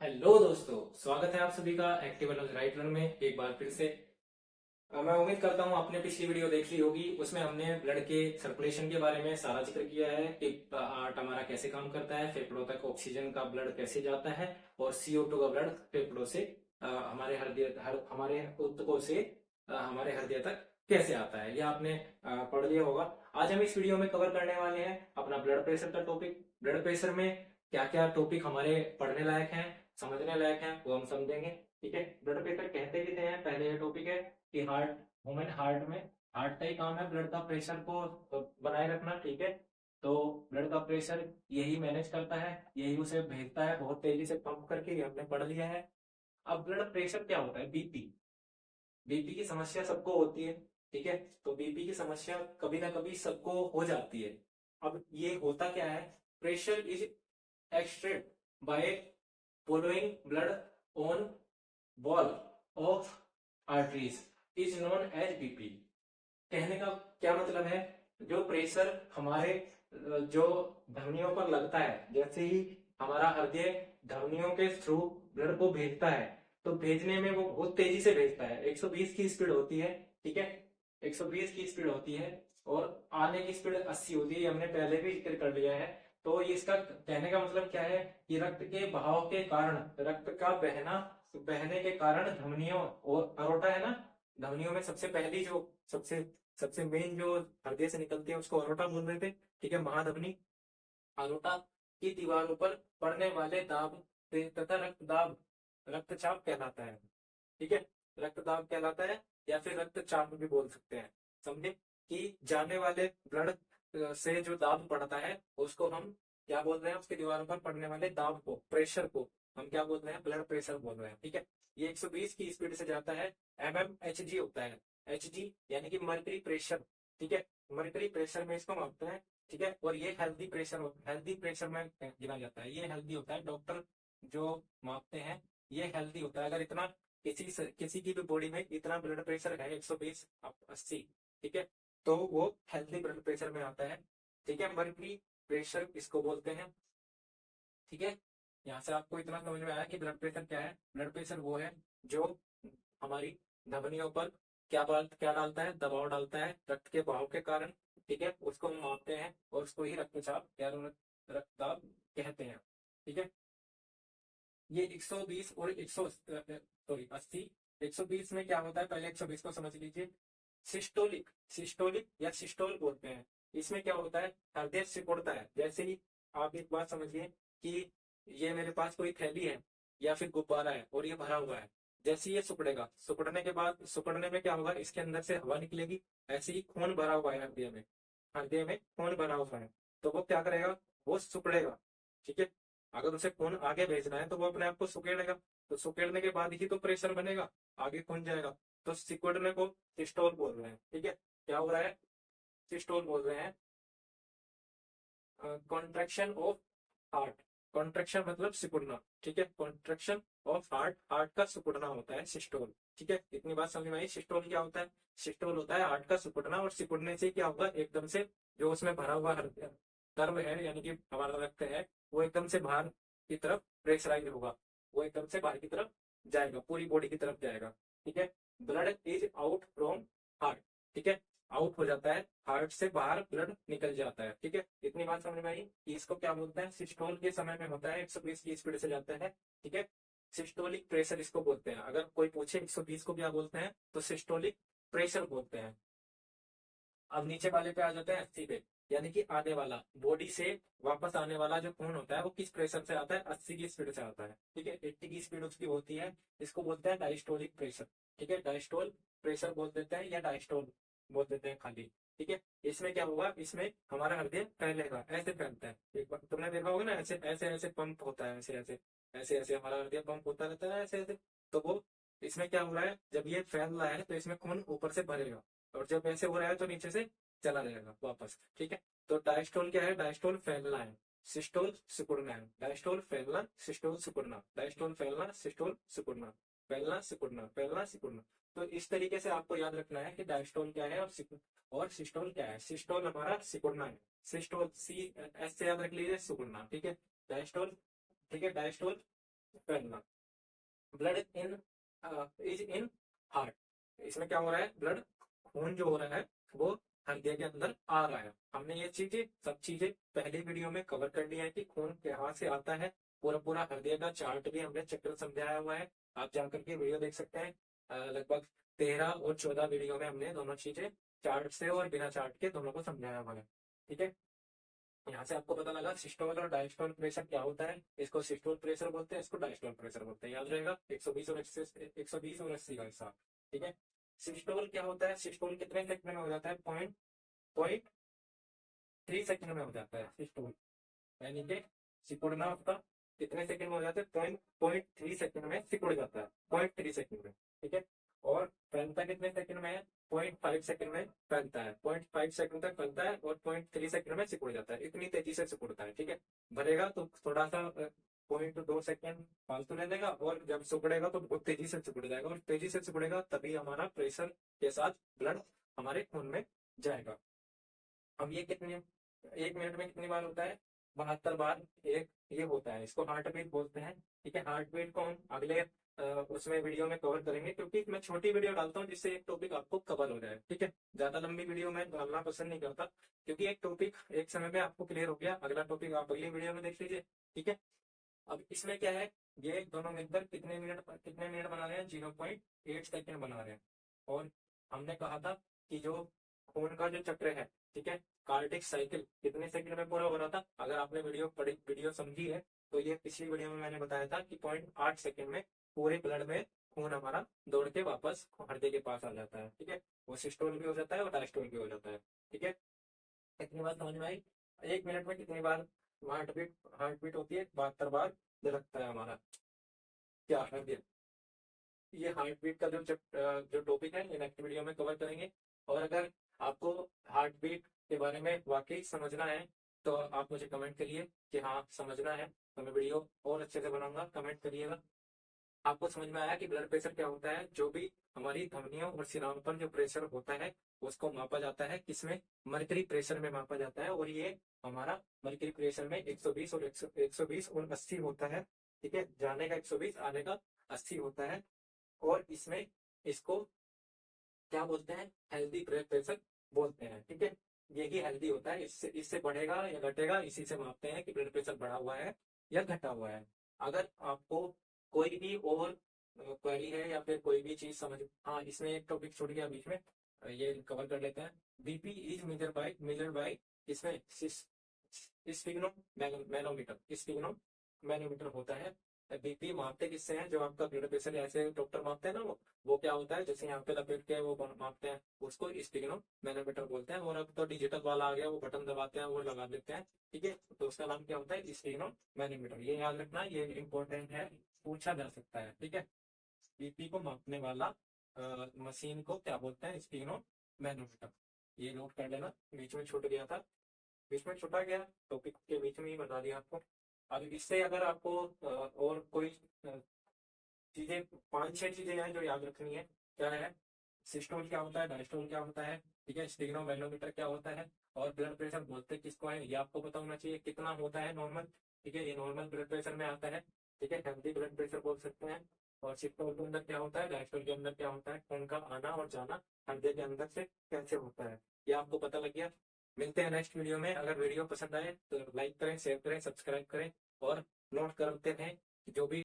Hello दोस्तों, स्वागत है आप सभी का एक्टिव राइट रन में एक बार फिर से। मैं उम्मीद करता हूँ आपने पिछली वीडियो देख ली होगी। उसमें हमने ब्लड के सर्कुलेशन के बारे में सारा जिक्र किया है कि हार्ट हमारा कैसे काम करता है, फेफड़ों तक ऑक्सीजन का ब्लड कैसे जाता है और CO2 का ब्लड फेफड़ों से हमारे ऊतकों से हमारे हृदय तक कैसे आता है। यह आपने पढ़ लिया होगा। आज हम इस वीडियो में कवर करने वाले हैं अपना ब्लड प्रेशर का टॉपिक। ब्लड प्रेशर में क्या क्या टॉपिक हमारे पढ़ने लायक हैं, समझने लायक हैं, वो हम समझेंगे। ठीक है, ब्लड प्रेशर कहते किसे हैं। पहले ये टॉपिक है कि ह्यूमन हार्ट में हार्ट का ही काम है ब्लड का प्रेशर को बनाए रखना। ठीक है, तो ब्लड का प्रेशर यही मैनेज करता है, यही उसे भेजता है बहुत तेजी से पंप करके। ये हमने पढ़ लिया है। अब ब्लड प्रेशर क्या होता है? बीपी। बीपी की समस्या सबको होती है। ठीक है, तो बीपी की समस्या कभी ना कभी सबको हो जाती है। अब ये होता क्या है? Pressure is extract by following blood on wall of arteries is known as BP। कहने का क्या मतलब है? जो प्रेशर हमारे जो धमनियों पर लगता है, जैसे ही हमारा हृदय धमनियों के थ्रू ब्लड को भेजता है, तो भेजने में वो बहुत तेजी से भेजता है। 120 की स्पीड होती है। ठीक है, 120 की स्पीड होती है और आने की स्पीड 80 होती है। हमने पहले भी जिक्र कर लिया है। तो इसका कहने का मतलब क्या है कि रक्त के बहाव के कारण, रक्त का बहने के कारण धमनियों और अरोटा है ना, धमनियों में सबसे पहली जो सबसे सबसे मेन जो हृदय से निकलती है उसको अरोटा बोल रहे थे। ठीक है, महाधमनी। अरोटा की दीवारों पर पड़ने वाले दाब तथा रक्तदाब रक्तचाप कहलाता है। ठीक है, रक्तदाब कहलाता है या फिर रक्तचाप भी बोल सकते हैं। समझे कि जाने वाले ब्लड से जो दाब पड़ता है उसको हम क्या बोल रहे हैं? उसके दीवारों पर पड़ने वाले दाब को, प्रेशर को हम क्या बोल रहे हैं? ब्लड प्रेशर बोल रहे हैं। ठीक है, ये 120 की स्पीड से जाता है। mmHg होता है। Hg यानी कि मर्करी प्रेशर। ठीक है, मर्करी प्रेशर में इसको मापते हैं। ठीक है, और ये हेल्दी प्रेशर में गिना जाता है। ये हेल्दी होता है, डॉक्टर जो मापते हैं ये हेल्दी होता है। अगर इतना किसी की भी बॉडी में इतना ब्लड प्रेशर है 120 80, ठीक है, तो वो हेल्दी ब्लड प्रेशर में आता है। ठीक है, मर्करी प्रेशर इसको बोलते हैं। ठीक है, यहाँ से आपको इतना समझ में आया कि ब्लड प्रेशर क्या है। ब्लड प्रेशर वो है जो हमारी धमनियों पर क्या डालता है? दबाव डालता है रक्त के बहाव के कारण। ठीक है, उसको हम मापते हैं और उसको ही रक्तचाप या रक्तदाब कहते हैं। ठीक है, ये 120 और 80 120 में क्या होता है? पहले 120 को समझ लीजिए। सिस्टोलिक या सिस्टोल बोलते हैं। इसमें क्या होता है? हृदय सिकुड़ता है। जैसे ही आप एक बात समझिए कि ये मेरे पास कोई थैली है या फिर गुब्बारा है और ये भरा हुआ है। जैसे ही ये सिकुड़ेगा, सिकुड़ने के बाद सिकुड़ने में क्या होगा? इसके अंदर से हवा निकलेगी। ऐसे ही खून भरा हुआ है हृदय में, हृदय में खून भरा हुआ है, तो वो क्या करेगा? वो सिकुड़ेगा। ठीक है, अगर उसे खून आगे भेजना है तो वो अपने आप को सुकेड़ेगा। तो सुकेड़ने के बाद ही तो प्रेशर बनेगा, आगे खून जाएगा। तो सिकुड़ने को सिस्टोल बोल रहे हैं। ठीक है, क्या हो रहा है? सिस्टोल बोल रहे हैं। Contraction of heart. कॉन्ट्रेक्शन मतलब सिकुड़ना। ठीक है, कॉन्ट्रेक्शन ऑफ हार्ट, हार्ट का सिकुड़ना होता है सिस्टोल। ठीक है, इतनी बात समझ में आई। सिस्टोल क्या होता है? सिस्टोल होता है हार्ट का सिकुड़ना, और सिकुड़ने से क्या होगा? एकदम से जो उसमें भरा हुआ द्रव है यानी कि हमारा रक्त है, वो एकदम से बाहर की तरफ प्रेशराइज होगा। वो एकदम से बाहर की तरफ जाएगा, पूरी बॉडी की तरफ जाएगा। ठीक है, blood is out from heart. ठीक है, आउट हो जाता है, हार्ट से बाहर ब्लड निकल जाता है। ठीक है, इतनी बात समझ में आई कि इसको क्या बोलते हैं? सिस्टोल के समय में होता है, 120 की स्पीड से जाता है। ठीक है, सिस्टोलिक प्रेशर इसको बोलते हैं। अगर कोई पूछे 120 को क्या बोलते हैं, तो सिस्टोलिक प्रेशर बोलते हैं। अब नीचे वाले पे आ जाते हैं 80 पे, यानी कि आने वाला, बॉडी से वापस आने वाला जो खून होता है वो किस प्रेशर से आता है? 80 की स्पीड से आता है। ठीक है, 80 की स्पीड उसकी होती है। इसको बोलते हैं डायस्टोलिक प्रेशर। ठीक है, डायस्टोल प्रेशर बोल देते हैं या डायस्टोल बोल देते हैं खाली। ठीक है, इसमें क्या होगा? इसमें हमारा हृदय फैलेगा, ऐसे फैलता है। एक बार तुमने देखा होगा ना, ऐसे ऐसे ऐसे पंप होता है, ऐसे ऐसे ऐसे ऐसे हमारा हृदय पंप होता रहता है, ऐसे ऐसे। तो वो इसमें क्या हो रहा है? जब ये फैल रहा है तो इसमें खून ऊपर से भरेगा, और जब ऐसे हो रहा है तो नीचे से चला जाएगा वापस। ठीक है, तो डायस्टोल क्या है? डायस्टोल फैलना है, सिस्टोल सिकुड़ना है। डायस्टोल फैलना, सिस्टोल सिकुड़ना, डायस्टोल फैलना, सिस्टोल सिकुड़ना, फैलना सिकुड़ना, फैलना सिकुड़ना। तो इस तरीके से आपको याद रखना है कि डायस्टोल क्या है और सिस्टोल क्या है। सिस्टोल हमारा सिकुड़ना है, सिस्टोल सी एस से याद रख लीजिए, सिकुड़ना। ठीक है, डायस्टोल। ठीक है, डायस्टोल फैलना। Blood in is in heart, इसमें क्या हो रहा है, ब्लड खून जो हो रहा है वो हृदय के अंदर आ रहा है। हमने ये चीजें सब चीजें पहले वीडियो में कवर कर लिया है कि खून कहाँ से आता है, पूरा पूरा हृदय का चार्ट भी हमने चक्र समझाया हुआ है, आप जाकर के वीडियो देख सकते हैं। लगभग 13 और 14 वीडियो में हमने दोनों चीजें चार्ट से और बिना चार्ट के दोनों को समझाया हुआ है। ठीक है, यहाँ से आपको पता लगा सिस्टोल और डायस्टोल प्रेशर क्या होता है। इसको सिस्टोल प्रेशर बोलते हैं, इसको डायस्टोल प्रेशर बोलते हैं, याद रहेगा 120 और 120 और 80 का हिसाब। ठीक है, सिस्टोल क्या होता है, सिस्टोल कितने सेकंड में हो जाता है, पॉइंट पॉइंट 3 सेकंड में हो जाता है सिस्टोल, यानी कि सिकुड़ना आपका कितने सेकंड में हो जाता है, पॉइंट पॉइंट 3 सेकंड में सिकुड़ जाता है, पॉइंट 3 सेकंड में। ठीक है, और फैलता कितने सेकंड में है, 0.5 सेकंड में फैलता है, 0.5 सेकंड तक फैलता है और 0.3 सेकंड में सिकुड़ जाता है, इतनी तेजी से सिकुड़ता है। ठीक है, भरेगा तो थोड़ा सा 0.2 सेकंड फालतू ले लेगा, और जब सिकुड़ेगा तो बहुत तेजी से सिकुड़ जाएगा, और तेजी से सिकुड़ेगा तभी हमारा प्रेशर के साथ ब्लड हमारे खून में जाएगा। अब ये कितने, 1 मिनट में कितनी बार होता है, 72 बार एक ये होता है, इसको हार्ट बीट बोलते हैं। ठीक है, हार्ट बीट को हम अगले उसमें वीडियो में कवर करेंगे, क्योंकि मैं छोटी वीडियो डालता हूँ जिससे एक टॉपिक आपको कवर हो जाए। ठीक है, ज्यादा लंबी वीडियो मैं डालना पसंद नहीं करता, क्योंकि एक टॉपिक एक समय में आपको क्लियर हो गया, अगला टॉपिक आप अगली वीडियो में देख लीजिए। ठीक है, अब इसमें क्या है, ये दोनों मिलकर कितने मिनट बना रहे हैं, 0.8 सेकंड बना रहे हैं। और हमने कहा था कि जो खून का जो चक्र है, ठीक है, कार्डिक साइकिल कितने सेकंड में पूरा हो रहा था। अगर आपने वीडियो समझी है तो ये पिछली वीडियो में मैंने बताया था कि 0.8 सेकंड में पूरे ब्लड में खून हमारा दौड़ के वापस हृदय के पास आ जाता है। ठीक है, वो सिस्टोल भी हो जाता है और डायस्टोल भी हो जाता है। ठीक है, कितनी बार समझ में आई, 1 मिनट में कितनी बार हार्ट बीट होती है, 72 बार धड़कता है हमारा क्या हृदय। ये हार्ट बीट का जो टॉपिक है ये नेक्स्ट वीडियो में कवर करेंगे। और अगर आपको हार्ट बीट के बारे में वाकई समझना है तो आप मुझे कमेंट करिए कि हाँ समझना है, तो मैं वीडियो और अच्छे से बनाऊंगा, कमेंट करिएगा। आपको समझ में आया कि ब्लड प्रेशर क्या होता है, जो भी हमारी धमनियों और शिराओं पर जो प्रेशर होता है उसको मापा जाता है, किसमें, मर्करी प्रेशर में मापा जाता है। और ये हमारा मर्करी प्रेशर में 120 और 120 और 80 होता है। ठीक है, जाने का 120, आने का 80 होता है। और इसमें इसको क्या बोलते हैं, हेल्दी ब्लड प्रेशर बोलते हैं। ठीक है, ये ही हेल्दी होता है, इससे इससे बढ़ेगा या घटेगा, इसी से मापते हैं कि ब्लड प्रेशर बढ़ा हुआ है या घटा हुआ है। अगर आपको कोई भी और क्वेरी है या फिर कोई भी चीज समझ, हाँ इसमें एक टॉपिक छूट गया बीच में, ये कवर कर लेते हैं। बीपी इज मेजर बाय इसमें स्पिग्नो मैनोमीटर होता है। बीपी मापते किससे हैं, जो आपका ब्लड प्रेशर ऐसे डॉक्टर मापते हैं ना, वो क्या होता है, जैसे यहाँ पे लपेट के वो मापते हैं, उसको स्पिग्नो मैनोमीटर बोलते हैं। और अब तो डिजिटल वाला आ गया, वो बटन दबाते हैं वो लगा देते हैं। ठीक है, तो उसका नाम क्या होता है, स्पिग्नो मैनोमीटर। ये याद रखना, ये इंपॉर्टेंट है, पूछा जा सकता है। ठीक है, बीपी को मापने वाला मशीन को क्या बोलते हैं, स्पिग्नो मैनोमीटर। ये नोट कर लेना, बीच में छूट गया था, बीच में छुटा गया, टॉपिक के बीच में ही बता दिया आपको। अब इससे अगर आपको और कोई चीजें, 5-6 चीजें हैं जो याद रखनी है। क्या है, सिस्टोल क्या होता है, डायस्टोल क्या होता है, ठीक है, स्टेगनोमेलोमीटर क्या होता है, और ब्लड प्रेशर बोलते किसको है ये आपको पता होना चाहिए, कितना होता है नॉर्मल। ठीक है, ये नॉर्मल ब्लड प्रेशर में आता है। ठीक है, हेल्दी ब्लड प्रेशर बोल सकते हैं। और सिस्टोल के अंदर क्या होता है, डायस्टोल के अंदर क्या होता है, खून का आना और जाना हृदय के अंदर से कैसे होता है, ये आपको पता लग गया। मिलते हैं नेक्स्ट वीडियो में। अगर वीडियो पसंद आए तो लाइक करें, शेयर करें, सब्सक्राइब करें, और नोट करते रहें कि जो भी